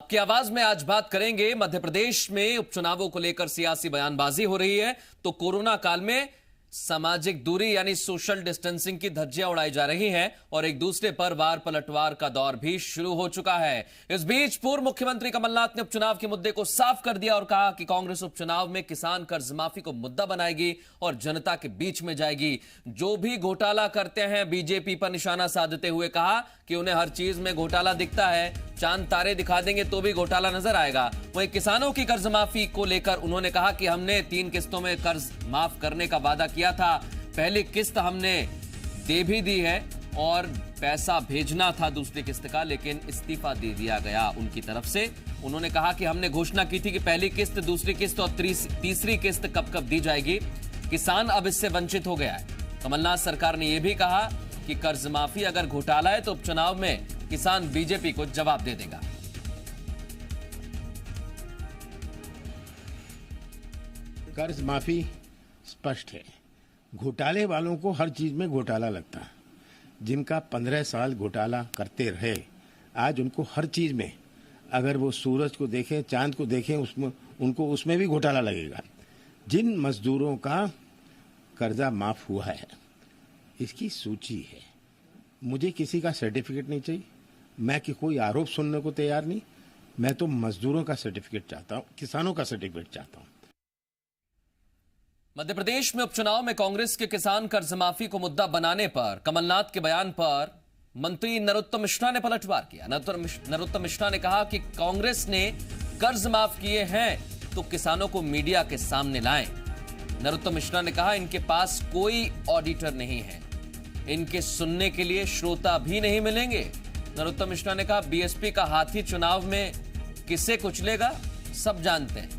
की आवाज में आज बात करेंगे। मध्य प्रदेश में उपचुनावों को लेकर सियासी बयानबाजी हो रही है तो कोरोना काल में सामाजिक दूरी यानी सोशल डिस्टेंसिंग की धज्जियां उड़ाई जा रही हैं और एक दूसरे पर वार पलटवार का दौर भी शुरू हो चुका है। इस बीच पूर्व मुख्यमंत्री कमलनाथ ने उपचुनाव के मुद्दे को साफ कर दिया और कहा कि कांग्रेस उपचुनाव में किसान कर्ज माफी को मुद्दा बनाएगी और जनता के बीच में जाएगी। जो भी घोटाला करते हैं बीजेपी पर निशाना साधते हुए कहा कि उन्हें हर चीज में घोटाला दिखता है, चांद तारे दिखा देंगे तो भी घोटाला नजर आएगा। वहीं किसानों की कर्ज माफी को लेकर उन्होंने कहा कि हमने 3 किस्तों में कर्ज माफ करने का वादा किया था, पहली किस्त हमने दे भी दी है और पैसा भेजना था दूसरी किस्त का, लेकिन इस्तीफा दे दिया गया उनकी तरफ से। उन्होंने कहा कि हमने घोषणा की थी कि पहली किस्त, दूसरी किस्त और तीसरी किस्त कब कब दी जाएगी, किसान अब इससे वंचित हो गया है। कमलनाथ सरकार ने यह भी कहा कि कर्ज माफी अगर घोटाला है तो उपचुनाव में किसान बीजेपी को जवाब दे देगा। कर्ज माफी स्पष्ट है, घोटाले वालों को हर चीज में घोटाला लगता है। जिनका 15 साल घोटाला करते रहे, आज उनको हर चीज में, अगर वो सूरज को देखें, चांद को देखें, उसमें उनको उसमें भी घोटाला लगेगा। जिन मजदूरों का कर्जा माफ हुआ है इसकी सूची है। मुझे किसी का सर्टिफिकेट नहीं चाहिए, मैं कि कोई आरोप सुनने को तैयार नहीं। मैं तो मजदूरों का सर्टिफिकेट चाहता हूं, किसानों का सर्टिफिकेट चाहता हूं। मध्य प्रदेश में उपचुनाव में कांग्रेस के किसान कर्ज माफी को मुद्दा बनाने पर कमलनाथ के बयान पर मंत्री नरोत्तम मिश्रा ने पलटवार किया। नरोत्तम मिश्रा ने कहा कि कांग्रेस ने कर्ज माफ किए हैं तो किसानों को मीडिया के सामने लाएं। नरोत्तम मिश्रा ने कहा इनके पास कोई ऑडिटर नहीं है, इनके सुनने के लिए श्रोता भी नहीं मिलेंगे। नरोत्तम मिश्रा ने कहा बीएसपी का हाथी चुनाव में किसे कुचलेगा सब जानते हैं।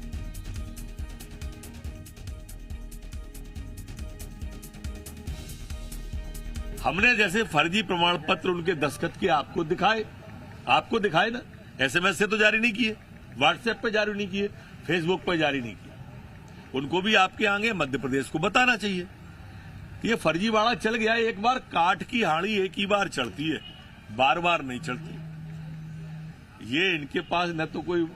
हमने जैसे फर्जी प्रमाण पत्र उनके दस्तखत के आपको दिखाए ना, एसएमएस से तो जारी नहीं किए, व्हाट्सएप पे जारी नहीं किए, फेसबुक पे जारी नहीं किए। उनको भी आपके आगे मध्य प्रदेश को बताना चाहिए कि ये फर्जीवाड़ा चल गया है। एक बार काठ की हाड़ी एक ही बार चढ़ती है, बार बार नहीं चढ़ती। ये इनके पास न तो कोई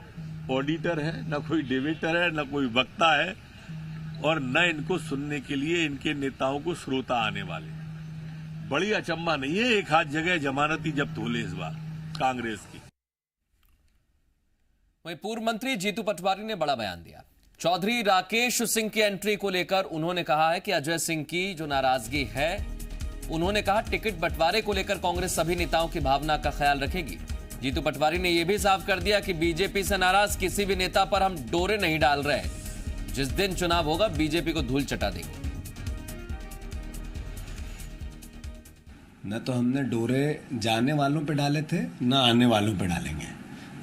ऑडिटर है, न कोई डेबिटर है, न कोई वक्ता है और न इनको सुनने के लिए इनके नेताओं को श्रोता आने वाले। बड़ी अचंभा नहीं है, एक हाथ जगह जमानती जब्त हो ले इस बार कांग्रेस की। वहीं पूर्व मंत्री जीतू पटवारी ने बड़ा बयान दिया। चौधरी राकेश सिंह की एंट्री को लेकर उन्होंने कहा है कि अजय सिंह की जो नाराजगी है, उन्होंने कहा टिकट बंटवारे को लेकर कांग्रेस सभी नेताओं की भावना का ख्याल रखेगी। जीतू पटवारी ने यह भी साफ कर दिया कि बीजेपी से नाराज किसी भी नेता पर हम डोरे नहीं डाल रहे, जिस दिन चुनाव होगा बीजेपी को धूल चटा देंगे। न तो हमने डोरे जाने वालों पे डाले थे, न आने वालों पे डालेंगे।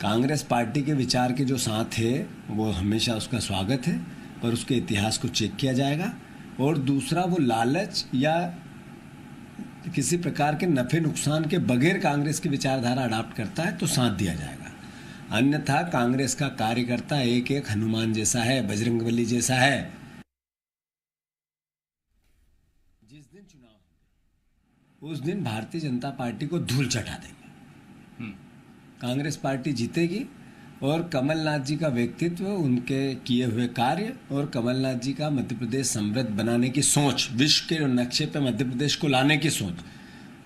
कांग्रेस पार्टी के विचार के जो साथ है वो हमेशा उसका स्वागत है, पर उसके इतिहास को चेक किया जाएगा। और दूसरा, वो लालच या किसी प्रकार के नफे नुकसान के बगैर कांग्रेस की विचारधारा अडॉप्ट करता है तो साथ दिया जाएगा। अन्यथा कांग्रेस का कार्यकर्ता एक एक हनुमान जैसा है, बजरंगबली जैसा है। जिस दिन चुनाव उस दिन भारतीय जनता पार्टी को धूल चटा देंगे। कांग्रेस पार्टी जीतेगी और कमलनाथ जी का व्यक्तित्व, उनके किए हुए कार्य और कमलनाथ जी का मध्य प्रदेश समृद्ध बनाने की सोच, विश्व के नक्शे पर मध्य प्रदेश को लाने की सोच,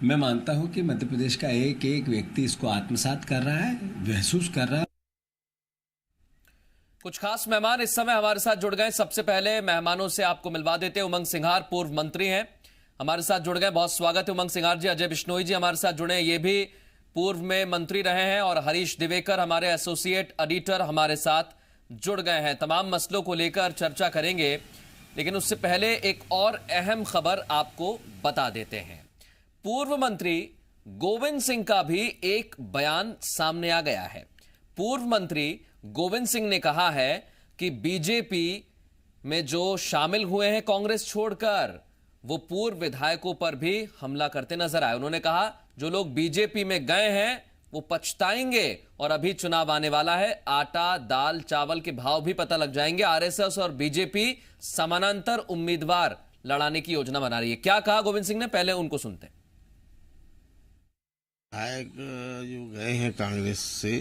मैं मानता हूं कि मध्य प्रदेश का एक एक व्यक्ति इसको आत्मसात कर रहा है, महसूस कर रहा है। कुछ खास मेहमान इस समय हमारे साथ जुड़ गए। सबसे पहले मेहमानों से आपको मिलवा देते हैं। उमंग सिंघार पूर्व मंत्री हैं, हमारे साथ जुड़ गए, बहुत स्वागत है उमंग सिंघार जी। अजय बिश्नोई जी हमारे साथ जुड़े हैं, ये भी पूर्व में मंत्री रहे हैं। और हरीश दिवेकर हमारे एसोसिएट एडिटर हमारे साथ जुड़ गए हैं। तमाम मसलों को लेकर चर्चा करेंगे, लेकिन उससे पहले एक और अहम खबर आपको बता देते हैं। पूर्व मंत्री गोविंद सिंह का भी एक बयान सामने आ गया है। पूर्व मंत्री गोविंद सिंह ने कहा है कि बीजेपी में जो शामिल हुए हैं कांग्रेस छोड़कर, वो पूर्व विधायकों पर भी हमला करते नजर आए। उन्होंने कहा जो लोग बीजेपी में गए हैं वो पछताएंगे और अभी चुनाव आने वाला है, आटा दाल चावल के भाव भी पता लग जाएंगे। आरएसएस और बीजेपी समानांतर उम्मीदवार लड़ाने की योजना बना रही है। क्या कहा गोविंद सिंह ने, पहले उनको सुनते हैं। विधायक जो गए हैं कांग्रेस से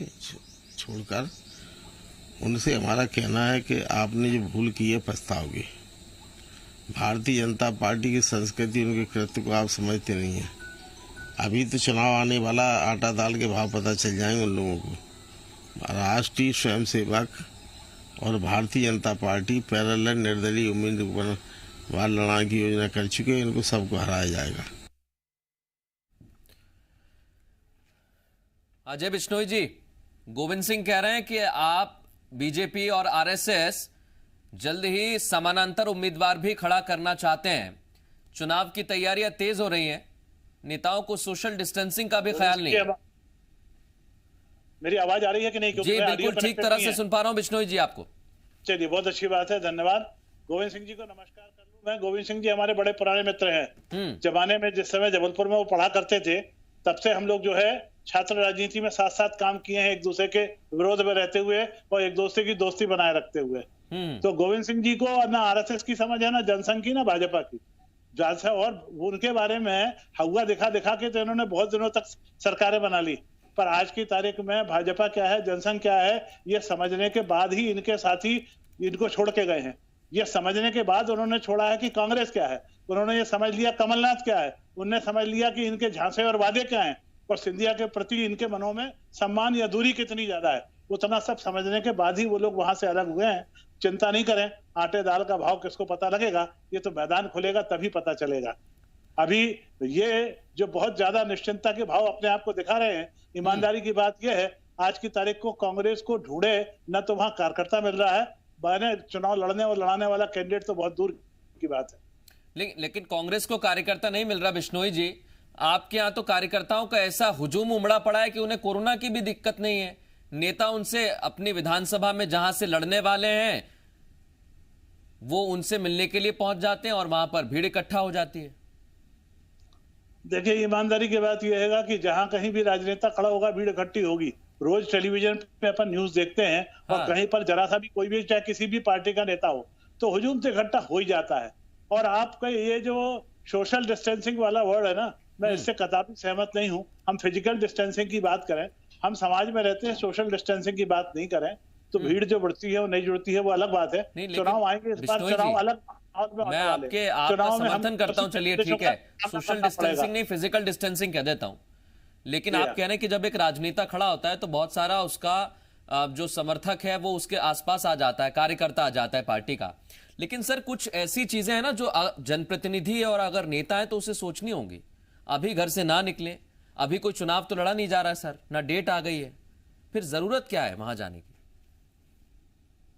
छोड़कर उनसे हमारा कहना है कि आपने जो भूल की है पछताओगे। भारतीय जनता पार्टी की संस्कृति, उनके कृत्य को आप समझते नहीं हैं। अभी तो चुनाव आने वाला, आटा दाल के भाव पता चल जाएंगे उन लोगों को। राष्ट्रीय स्वयंसेवक और भारतीय जनता पार्टी पैरेलल निर्दलीय उम्मीदवार लड़ाने की योजना कर चुके हैं। इनको सबको हराया जाएगा। अजय बिश्नोई जी, गोविंद सिंह कह रहे हैं कि आप बीजेपी और आरएसएस जल्द ही समानांतर उम्मीदवार भी खड़ा करना चाहते हैं। चुनाव की तैयारियां तेज हो रही हैं। नेताओं को सोशल डिस्टेंसिंग का भी ख्याल नहीं है। मेरी आवाज आ रही है कि नहीं? जी बिल्कुल ठीक तरह से सुन पा रहा हूं बिश्नोई जी आपको। चलिए, बहुत अच्छी बात है, धन्यवाद। गोविंद सिंह जी को नमस्कार कर लूं मैं। गोविंद सिंह जी हमारे बड़े पुराने मित्र हैं। जमाने में जिस समय जबलपुर में वो पढ़ा करते थे, तब से हम लोग जो है छात्र राजनीति में साथ साथ काम किए हैं, एक दूसरे के विरोध में रहते हुए और एक दूसरे की दोस्ती बनाए रखते हुए। तो गोविंद सिंह जी को ना आरएसएस की समझ है, ना जनसंघ की, ना भाजपा की। और उनके बारे में हवा दिखा दिखा के तो इन्होंने बहुत दिनों तक सरकारें बना ली, पर आज की तारीख में भाजपा क्या है, जनसंघ क्या है, ये समझने के बाद ही इनके साथी इनको छोड़ के गए हैं। ये समझने के बाद उन्होंने छोड़ा है कि कांग्रेस क्या है। उन्होंने ये समझ लिया कमलनाथ क्या है। उन्होंने समझ लिया कि इनके झांसे और वादे क्या हैं और सिंधिया के प्रति इनके मनों में सम्मान या दूरी कितनी ज्यादा है। उतना सब समझने के बाद ही वो लोग वहां से अलग हुए हैं। चिंता नहीं करें, आटे दाल का भाव किसको पता लगेगा, ये तो मैदान खुलेगा तभी पता चलेगा। अभी ये जो बहुत ज्यादा निश्चिंतता के भाव अपने आप को दिखा रहे हैं, ईमानदारी की बात यह है, आज की तारीख को कांग्रेस को ढूंढे न तो वहां कार्यकर्ता मिल रहा है, बने चुनाव लड़ने और लड़ाने वाला कैंडिडेट तो बहुत दूर की बात है। लेकिन कांग्रेस को कार्यकर्ता नहीं मिल रहा बिश्नोई जी। आपके यहाँ तो कार्यकर्ताओं का ऐसा हुजूम उमड़ा पड़ा है कि उन्हें कोरोना की भी दिक्कत नहीं है। नेता उनसे अपनी विधानसभा में जहां से लड़ने वाले हैं वो उनसे मिलने के लिए पहुंच जाते हैं और वहां पर भीड़ इकट्ठा हो जाती है। देखिए, ईमानदारी की बात यह है कि जहां कहीं भी राजनेता खड़ा होगा भीड़ इकट्ठी होगी। रोज टेलीविजन पे अपन न्यूज देखते हैं और कहीं पर जरा सा भी कोई भी, चाहे किसी भी पार्टी का नेता हो, तो हुजूम से इकट्ठा हो ही जाता है। और आपका ये जो सोशल डिस्टेंसिंग वाला वर्ड है ना, मैं इससे कदापि सहमत नहीं हूं। हम फिजिकल डिस्टेंसिंग की बात करें, हम समाज में रहते हैं, सोशल डिस्टेंसिंग की बात नहीं करें। तो भीड़ जो बढ़ती है वो नहीं जुड़ती है, वो अलग बात है। चुनाव आएंगे इस बार, चुनाव अलग। मैं आपका समर्थन करता हूं, चलिए ठीक है, सोशल डिस्टेंसिंग नहीं फिजिकल डिस्टेंसिंग कह देता हूं। लेकिन आप कह रहे हैं कि जब एक राजनेता खड़ा होता है तो बहुत सारा उसका जो समर्थक है वो उसके आसपास आ जाता है, कार्यकर्ता आ जाता है पार्टी का। लेकिन सर कुछ ऐसी चीजें हैं ना जो जनप्रतिनिधि और अगर नेता है तो उसे सोचनी होंगी। अभी घर से ना निकले, अभी कोई चुनाव तो लड़ा नहीं जा रहा है सर, ना डेट आ गई है, फिर जरूरत क्या है वहां जाने की?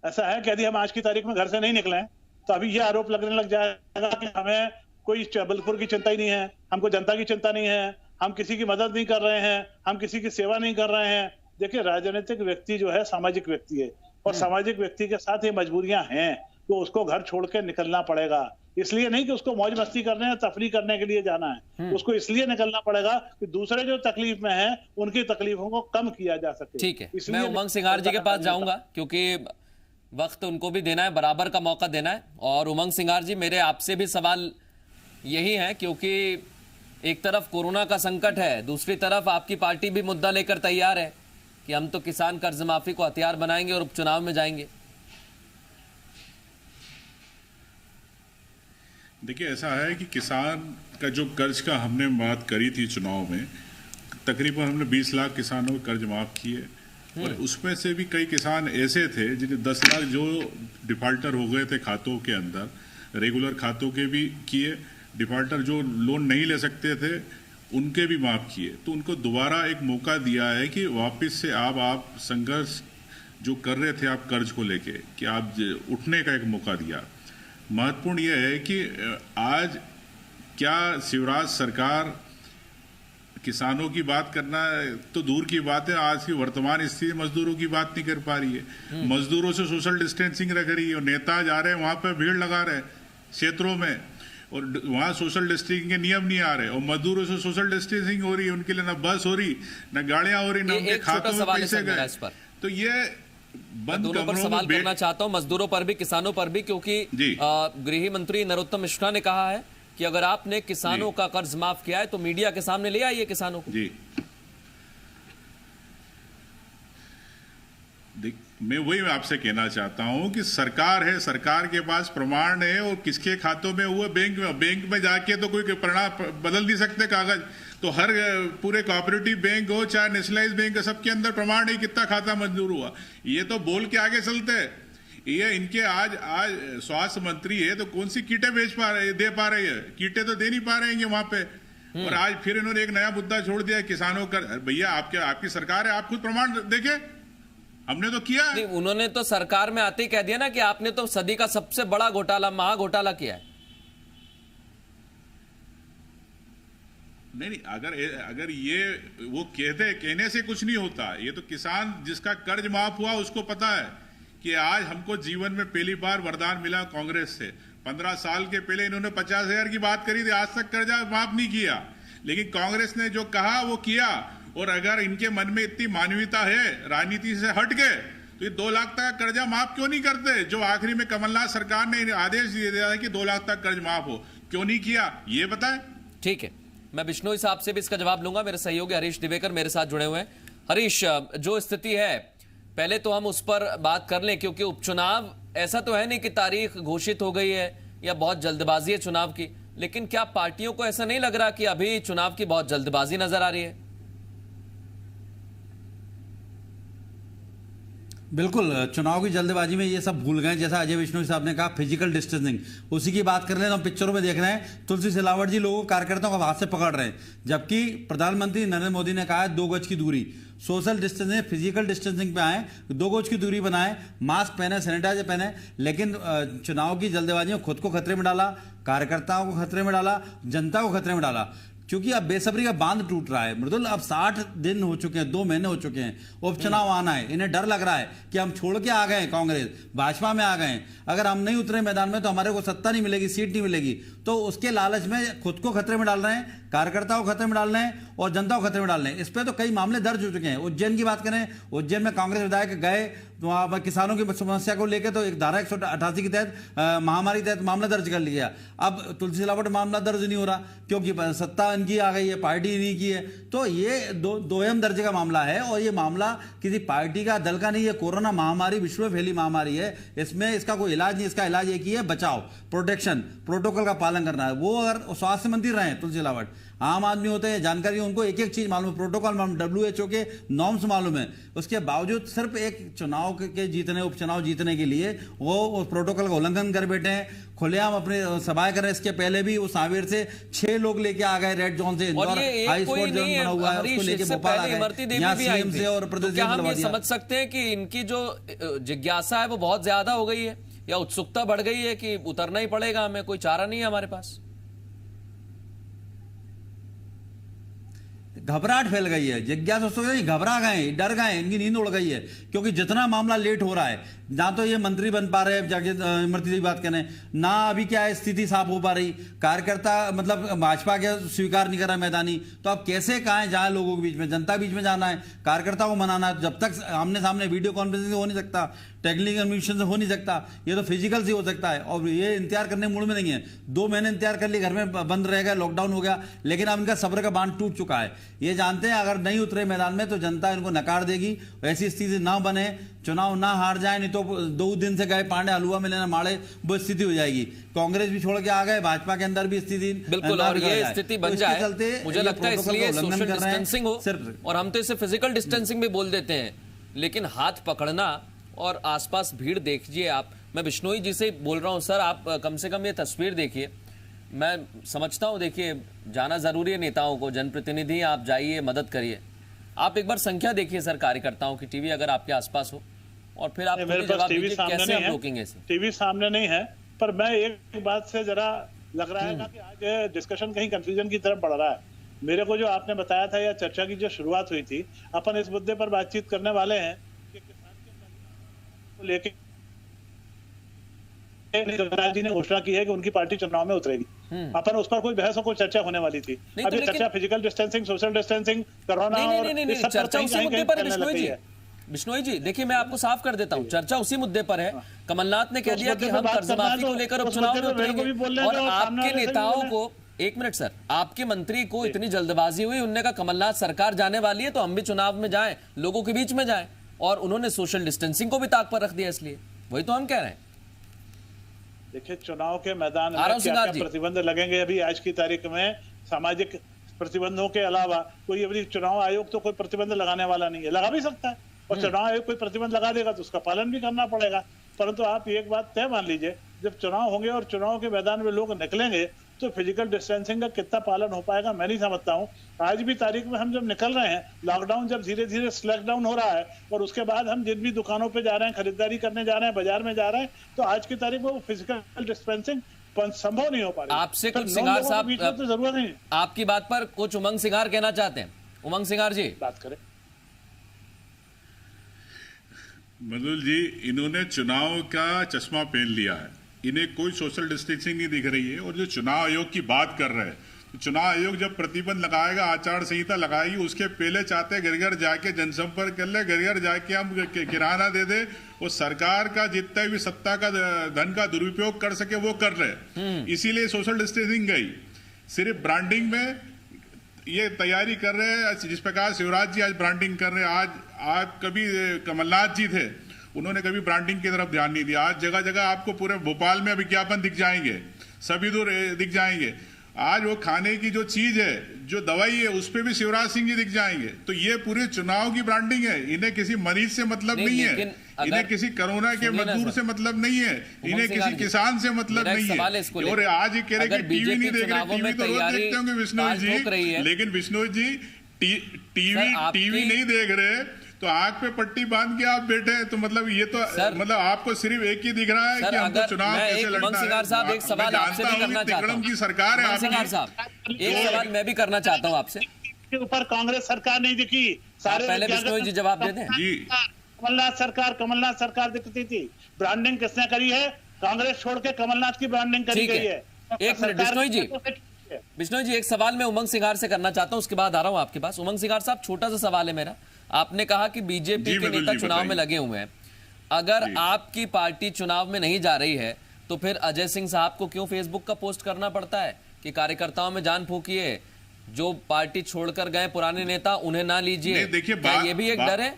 ऐसा है कि यदि हम आज की तारीख में घर से नहीं निकले तो अभी ये आरोप लगने लग जाएगा कि हमें कोई जबलपुर की चिंता ही नहीं है, हमको जनता की चिंता नहीं है, हम किसी की मदद नहीं कर रहे हैं, हम किसी की सेवा नहीं कर रहे हैं। देखिए, राजनीतिक व्यक्ति जो है सामाजिक व्यक्ति है और सामाजिक व्यक्ति के साथ ये मजबूरियां हैं, तो उसको घर छोड़ के निकलना पड़ेगा। इसलिए नहीं कि उसको मौज मस्ती करने या तफरी करने के लिए जाना है, उसको इसलिए निकलना पड़ेगा कि दूसरे जो तकलीफ में हैं उनकी तकलीफों को कम किया जा सके। ठीक है, मैं उमंग सिंघार जी के पास जाऊंगा क्योंकि वक्त उनको भी देना है, बराबर का मौका देना है। और उमंग सिंघार जी, मेरे आपसे भी सवाल यही है, क्योंकि एक तरफ कोरोना का संकट है, दूसरी तरफ आपकी पार्टी भी मुद्दा लेकर तैयार है कि हम तो किसान कर्ज माफी को हथियार बनाएंगे और उपचुनाव में जाएंगे। देखिए, ऐसा है कि किसान का जो कर्ज का हमने बात करी थी चुनाव में, तकरीबन हमने 20 लाख किसानों के कर्ज माफ किए और उसमें से भी कई किसान ऐसे थे जिन्हें 10 लाख जो डिफॉल्टर हो गए थे खातों के अंदर, रेगुलर खातों के भी किए, डिफॉल्टर जो लोन नहीं ले सकते थे उनके भी माफ किए। तो उनको दोबारा एक मौका दिया है कि वापस से आप संघर्ष जो कर रहे थे आप कर्ज को लेके, कि आप उठने का एक मौका दिया। महत्वपूर्ण यह है कि आज क्या शिवराज सरकार किसानों की बात करना तो दूर की बात है, आज की वर्तमान स्थिति मजदूरों की बात नहीं कर पा रही है। मजदूरों से सोशल डिस्टेंसिंग रख रही है और नेता जा रहे हैं वहां पर भीड़ लगा रहे हैं क्षेत्रों में और वहां सोशल डिस्टेंसिंग के नियम नहीं आ रहे और मजदूरों से सोशल डिस्टेंसिंग हो रही है, उनके लिए ना बस हो रही, ना गाड़ियां हो रही, ना उनके खातों में पैसे गए। तो ये दोनों पर सवाल करना चाहता हूं, मजदूरों पर भी किसानों पर भी, क्योंकि गृह मंत्री नरोत्तम मिश्रा ने कहा है कि अगर आपने किसानों का कर्ज माफ किया है तो मीडिया के सामने ले आइए किसानों को। जी मैं वही आपसे कहना चाहता हूं कि सरकार है, सरकार के पास प्रमाण है, और किसके खातों में हुआ बैंक में जाके तो कोई परिणाम बदल नहीं सकते कागज। तो हर पूरे कोऑपरेटिव बैंक हो चाहे नेशनलाइज बैंक, सबके अंदर प्रमाण है कितना खाता मंजूर हुआ। ये तो बोल के आगे चलते हैं। ये इनके आज स्वास्थ्य मंत्री है तो कौन सी किटें दे पा रहे हैं? किटें तो दे नहीं पा रहे हैं वहां पे। और आज फिर इन्होंने एक नया मुद्दा छोड़ दिया किसानों का। भैया आपकी सरकार है, आप खुद प्रमाण देखे, हमने तो किया है। उन्होंने तो सरकार में आते ही कह दिया ना कि आपने तो सदी का सबसे बड़ा घोटाला, महा घोटाला किया है। नहीं, अगर ये वो कहने से कुछ नहीं होता। ये तो किसान जिसका कर्ज माफ हुआ उसको पता है कि आज हमको जीवन में पहली बार वरदान मिला कांग्रेस से। 15 साल के पहले इन्होंने 50,000 की बात करी थी, आज तक कर्जा माफ नहीं किया। लेकिन कांग्रेस ने जो कहा वो किया। और अगर इनके मन में इतनी मानवीयता है, राजनीति से हट गए, तो ये 2 लाख तक का कर्जा माफ क्यों नहीं करते? जो आखिरी में कमलनाथ सरकार ने आदेश दे दिया है कि 2 लाख तक कर्ज माफ हो, क्यों नहीं किया ये बताएं। ठीक है, मैं बिश्नोई साहब से भी इसका जवाब लूंगा। मेरे सहयोगी हरीश दिवेकर मेरे साथ जुड़े हुए हैं। हरीश, जो स्थिति है पहले तो हम उस पर बात कर लें, क्योंकि उपचुनाव ऐसा तो है नहीं कि तारीख घोषित हो गई है या बहुत जल्दबाजी है चुनाव की, लेकिन क्या पार्टियों को ऐसा नहीं लग रहा कि अभी चुनाव की बहुत जल्दबाजी नजर आ रही है? बिल्कुल, चुनाव की जल्दबाजी में ये सब भूल गए। जैसा अजय बिश्नोई साहब ने कहा, फिजिकल डिस्टेंसिंग, उसी की बात कर रहे हैं। हम पिक्चरों में देख रहे हैं तुलसी सिलावट जी लोगों कार्यकर्ताओं को हाथ से पकड़ रहे हैं, जबकि प्रधानमंत्री नरेंद्र मोदी ने कहा है 2 गज की दूरी। सोशल डिस्टेंसिंग, फिजिकल डिस्टेंसिंग पे आए, 2 गज की दूरी बनाए, मास्क पहने, सैनिटाइजर पहने। लेकिन चुनाव की जल्दबाजी में खुद को खतरे में डाला, कार्यकर्ताओं को खतरे में डाला, जनता को खतरे में डाला। क्योंकि अब बेसब्री का बांध टूट रहा है। मृदुल, अब 60 दिन हो चुके हैं, 2 महीने हो चुके हैं, उपचुनाव आना है। इन्हें डर लग रहा है कि हम छोड़ के आ गए, कांग्रेस भाजपा में आ गए, अगर हम नहीं उतरे मैदान में तो हमारे को सत्ता नहीं मिलेगी, सीट नहीं मिलेगी। तो उसके लालच में खुद को खतरे में डाल रहे हैं, कार्यकर्ताओं को खतरे में डाल रहे हैं और जनता को खतरे में डाल रहे हैं। इस पर तो कई मामले दर्ज हो चुके हैं। उज्जैन की बात करें, उज्जैन में कांग्रेस विधायक गए तो वहां पर किसानों की समस्या को लेकर तो एक धारा 188 के तहत, महामारी के तहत मामला दर्ज कर लिया। अब तुलसी सिलावट मामला दर्ज नहीं हो रहा क्योंकि सत्ता इनकी आ गई है, पार्टी नहीं की है। तो ये दोयम दर्जे का मामला है और ये मामला किसी पार्टी का, दल का नहीं है। कोरोना महामारी विश्व में फैली महामारी है, इसमें इसका कोई इलाज नहीं। इसका इलाज एक ही है, बचाव, प्रोटेक्शन, प्रोटोकॉल का पालन करना है। वो अगर स्वास्थ्य मंत्री रहे तुलसी सिलावट, आम आदमी होते हैं, जानकारी उनको एक एक चीज मालूम है, प्रोटोकॉल मालूम, WHO के नॉर्म्स मालूम है। उसके बावजूद सिर्फ एक चुनाव के जीतने, उपचुनाव जीतने के लिए वो प्रोटोकॉल का उल्लंघन कर बैठे हैं। खुलेआम अपने सभाएं कर रहे हैं। इसके पहले भी वो सांवेर से 6 लोग लेके आ गए रेड जोन से। इंदौर हाई स्पोर्ट जोन बना हुआ है, उसको लेके भोपाल आ गए। यहाँ CM से और प्रदेश से हम ये समझ सकते हैं कि इनकी जो जिज्ञासा है वो बहुत ज्यादा हो गई है या उत्सुकता बढ़ गई है कि उतरना ही पड़ेगा, हमें कोई चारा नहीं है हमारे पास। घबराहट फैल गई है, जिज्ञासा, घबरा गए, डर गए, इनकी नींद उड़ गई है। क्योंकि जितना मामला लेट हो रहा है, ना तो ये मंत्री बन पा रहे हैं, जाके इमरती की बात करें, ना अभी क्या है स्थिति साफ हो पा रही, कार्यकर्ता मतलब भाजपा के स्वीकार नहीं कर रहा मैदानी। तो अब कैसे कहें जाए लोगों के बीच में, जनता बीच में जाना है, कार्यकर्ता को मनाना है। जब तक आमने सामने वीडियो कॉन्फ्रेंसिंग हो नहीं सकता, टेक्निकल कम्युनिकेशन से हो नहीं सकता, ये तो फिजिकल से हो सकता है। और ये इंतजार करने मूड में नहीं है। 2 महीने इंतजार कर लिए, घर में बंद रह गए, लॉकडाउन हो गया, लेकिन अब इनका सब्र का बांध टूट चुका है। ये जानते हैं अगर नहीं उतरे मैदान में तो जनता इनको नकार देगी। ऐसी स्थिति ना बने, चुनाव ना हार जाए, नहीं तो 2 दिन से गए पांडे हलवा में लेना माड़े, वो स्थिति हो जाएगी। कांग्रेस भी छोड़ के आ गए, भाजपा के अंदर भी स्थिति बिल्कुल, और ये स्थिति बन जाए, मुझे लगता है इसलिए सोशल डिस्टेंसिंग हो सिर्फ, और हम तो इसे फिजिकल डिस्टेंसिंग भी बोल देते हैं, लेकिन हाथ पकड़ना और आसपास भीड़ देखिए आप। मैं बिश्नोई जी से बोल रहा हूं, सर आप कम से कम ये तस्वीर देखिए। मैं समझता हूं, देखिए जाना जरूरी है नेताओं को, जनप्रतिनिधि आप जाइए, मदद करिए। आप एक बार संख्या देखिए सर कार्यकर्ताओं की, टीवी अगर आपके आसपास हो, और फिर आप जवाब दीजिए कैसे हम रोकेंगे इसे। टीवी सामने नहीं है, पर मैं एक बात से जरा लग रहा है ना कि आज डिस्कशन कहीं कंफ्यूजन की तरफ बढ़ रहा है। मेरे को जो आपने बताया था या चर्चा की जो शुरुआत हुई थी, अपन इस मुद्दे पर बातचीत करने वाले हैं कि किसान के को लेके जी ने घोषणा की है कि उनकी पार्टी चुनाव में उतरेगी। अपन उस पर कोई बहस और कोई चर्चा होने वाली थी। अभी चर्चा physical distancing, social distancing, corona और चर्चा उसी मुद्दे पर है। बिश्नोई जी देखिए, मैं आपको साफ कर देता हूं, चर्चा उसी मुद्दे पर है। कमलनाथ ने कह दिया कि हम कर्जमाफी को लेकर उपचुनाव में उतरेंगे, और आपके नेताओं को, 1 मिनट सर, आपके मंत्री को इतनी जल्दबाजी हुई, उन्होंने कहा कमलनाथ सरकार जाने वाली है तो हम भी चुनाव में जाएं, लोगों के बीच में जाएं। और उन्होंने सोशल डिस्टेंसिंग को भी ताक पर रख दिया। इसलिए वही तो हम कह रहे हैं। देखिए, चुनाव के मैदान में आराम क्या जी। प्रतिबंध लगेंगे अभी आज की तारीख में? सामाजिक प्रतिबंधों के अलावा कोई अभी चुनाव आयोग तो कोई प्रतिबंध लगाने वाला नहीं है। लगा भी सकता है, और चुनाव आयोग कोई प्रतिबंध लगा देगा तो उसका पालन भी करना पड़ेगा। परंतु आप एक बात तय मान लीजिए, जब चुनाव होंगे और चुनाव के मैदान में लोग निकलेंगे तो फिजिकल डिस्टेंसिंग का कितना पालन हो पाएगा मैं नहीं समझता हूँ। आज भी तारीख में हम जब निकल रहे हैं, लॉकडाउन जब धीरे धीरे स्लैक डाउन हो रहा है और उसके बाद हम जिन भी दुकानों पे जा रहे हैं, खरीदारी करने जा रहे हैं, बाजार में जा रहे हैं, तो आज की तारीख में वो फिजिकल डिस्टेंसिंग संभव नहीं हो पा रही। आपसे कुछ सिंगार साहब, तो जरूरत नहीं है। आपकी बात पर कुछ उमंग सिंगार कहना चाहते हैं। उमंग सिंगार जी बात करें। मधुल जी, इन्होंने चुनाव का चश्मा पहन लिया है, इन्हें कोई सोशल डिस्टेंसिंग नहीं दिख रही है। और जो चुनाव आयोग की बात कर रहे हैं, तो चुनाव आयोग जब प्रतिबंध लगाएगा, आचार संहिता लगाएगी, उसके पहले चाहते घर घर जाके जनसंपर्क कर ले, घर घर जाके हम किराना दे दे, वो सरकार का जितना भी सत्ता का धन का दुरुपयोग कर सके वो कर रहे। इसीलिए सोशल डिस्टेंसिंग गई। सिर्फ ब्रांडिंग में ये तैयारी कर रहे हैं, जिस प्रकार शिवराज जी आज ब्रांडिंग कर रहे हैं। आज कभी कमलनाथ जी थे, उन्होंने कभी ब्रांडिंग की तरफ ध्यान नहीं दिया। आज जगह जगह आपको पूरे भोपाल में विज्ञापन दिख जाएंगे, सभी दूर दिख जाएंगे। आज वो खाने की जो चीज है, जो दवाई है, उस पे भी शिवराज सिंह जी दिख जाएंगे। तो ये पूरे चुनाव की ब्रांडिंग है। इन्हें किसी मरीज से मतलब नहीं है, इन्हें किसी कोरोना के मजदूर से मतलब नहीं है, इन्हें किसी किसान से मतलब नहीं है। और आज ये कह रहे कि टीवी नहीं देख रहे, टीवी तो रोज देखते होंगे विष्णु जी, लेकिन विष्णु जी टीवी नहीं देख रहे तो आंख पे पट्टी बांध के आप बैठे हैं, तो मतलब ये तो मतलब आपको सिर्फ एक ही दिख रहा है कि हमको चुनाव कैसे लड़ना है। साहब, एक सवाल आपसे भी करना चाहता हूं। की सरकार है आपकी, एक सवाल मैं भी करना चाहता हूं आपसे। के ऊपर कांग्रेस सरकार नहीं दिखी, सारे पहले विष्णु जी जवाब देते हैं जी। कमलनाथ सरकार दिखती थी। ब्रांडिंग किसने करी है? कांग्रेस छोड़ के कमलनाथ की ब्रांडिंग करी गई है। एक मिनट विष्णु जी, एक सवाल मैं उमंग सिंगार से करना चाहता हूं, उसके बाद आ रहा हूं आपके पास। उमंग सिंगार साहब, छोटा सा सवाल है मेरा। आपने कहा कि बीजेपी के नेता चुनाव में लगे हुए हैं, अगर आपकी पार्टी चुनाव में नहीं जा रही है तो फिर अजय सिंह साहब को क्यों फेसबुक का पोस्ट करना पड़ता है कि कार्यकर्ताओं में जान फूकिए, जो पार्टी छोड़कर गए पुराने नेता उन्हें ना लीजिए? देखिए, ये भी एक डर है।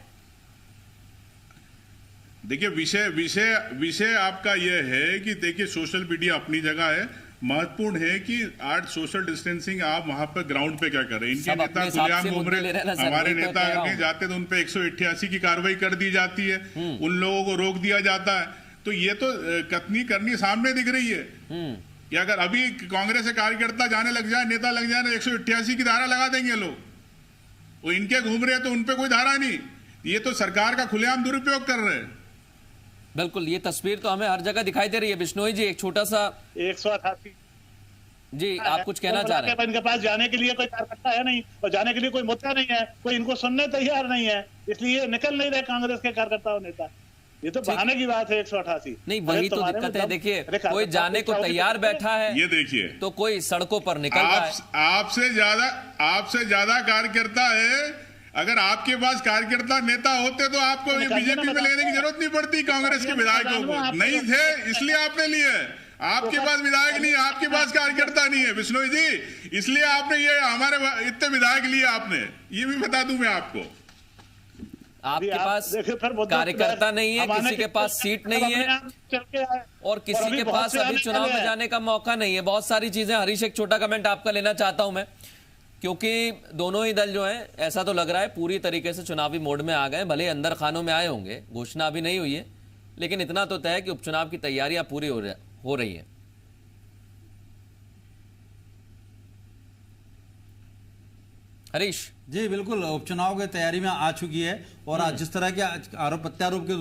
देखिए, विषय आपका यह है कि देखिए, सोशल मीडिया अपनी जगह है, महत्वपूर्ण है कि आज सोशल डिस्टेंसिंग आप वहां पर ग्राउंड पे क्या कर रहे हैं। इनके नेता खुलेआम घूम रहे, हमारे नेता अगर कहीं जाते तो उनपे 188 की कार्रवाई कर दी जाती है, उन लोगों को रोक दिया जाता है। तो ये तो कतनी करनी सामने दिख रही है कि अगर अभी कांग्रेस के कार्यकर्ता जाने लग जाए, नेता लग जाए, 188 की धारा लगा देंगे लोग। वो इनके घूम रहे हैं तो उनपे कोई धारा नहीं, ये तो सरकार का खुलेआम दुरुपयोग कर रहे हैं। बिल्कुल, ये तस्वीर तो हमें हर जगह दिखाई दे रही है। बिश्नोई जी, एक छोटा सा 188 जी, आप कुछ कहना चाह रहे हैं? इनके पास जाने के लिए कोई कार्यकर्ता है नहीं और जाने के लिए कोई मुद्दा नहीं है, कोई इनको सुनने तैयार नहीं है, इसलिए निकल नहीं रहे कांग्रेस के कार्यकर्ता और नेता। ये तो बहाने की बात है। 188 नहीं, वही तो दिक्कत है। देखिए, कोई जाने को तैयार बैठा है, ये देखिए, तो कोई सड़कों पर निकल रहा है। आपसे ज्यादा कार्यकर्ता है। अगर आपके पास कार्यकर्ता नेता होते तो आपको बीजेपी में लेने की जरूरत नहीं पड़ती। कांग्रेस के विधायकों को नहीं थे, इसलिए आपने लिए। आपके पास विधायक नहीं है, आपके पास कार्यकर्ता नहीं है विष्णु जी, इसलिए आपने ये हमारे इतने विधायक लिए आपने। ये भी बता दूं मैं आपको, आपके पास कार्यकर्ता नहीं है, किसी के पास सीट नहीं है और किसी के पास अभी चुनाव में जाने का मौका नहीं है। बहुत सारी चीजें। हरीश, एक छोटा कमेंट आपका लेना चाहता हूं मैं, क्योंकि दोनों ही दल जो है, ऐसा तो लग रहा है पूरी तरीके से चुनावी मोड में आ गए। भले अंदर खानों में आए होंगे, घोषणा अभी नहीं हुई है, लेकिन इतना तो तय है कि उपचुनाव की तैयारियां पूरी हो रही है। हरीश जी, बिल्कुल, उपचुनाव की तैयारी में आ चुकी है और आज जिस तरह के आरोप प्रत्यारोप के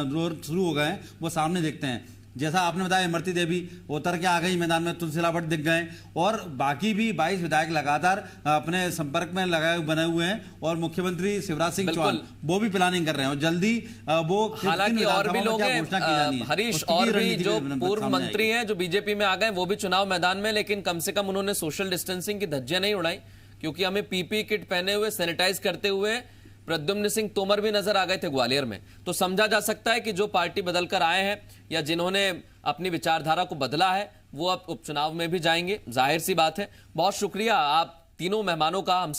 दौर शुरू हो गए हैं वो सामने देखते हैं। जैसा आपने बताया, इमरती देवी उतर के आ गई मैदान में, तुलसी सिलावट दिख गए और बाकी भी 22 विधायक लगातार अपने संपर्क में बने हुए हैं और मुख्यमंत्री शिवराज सिंह चौहान वो भी प्लानिंग कर रहे हैं और जल्दी वो हालांकि और भी लोग हैं हरीश, और भी जो पूर्व मंत्री हैं जो बीजेपी में आ गए वो भी चुनाव मैदान में, लेकिन कम से कम उन्होंने सोशल डिस्टेंसिंग की धज्जियां नहीं उड़ाई, क्योंकि हमें पीपी किट पहने हुए सैनिटाइज करते हुए प्रद्युम्न सिंह तोमर भी नजर आ गए थे ग्वालियर में। तो समझा जा सकता है कि जो पार्टी बदलकर आए हैं या जिन्होंने अपनी विचारधारा को बदला है वो अब उपचुनाव में भी जाएंगे, जाहिर सी बात है। बहुत शुक्रिया आप तीनों मेहमानों का हमसे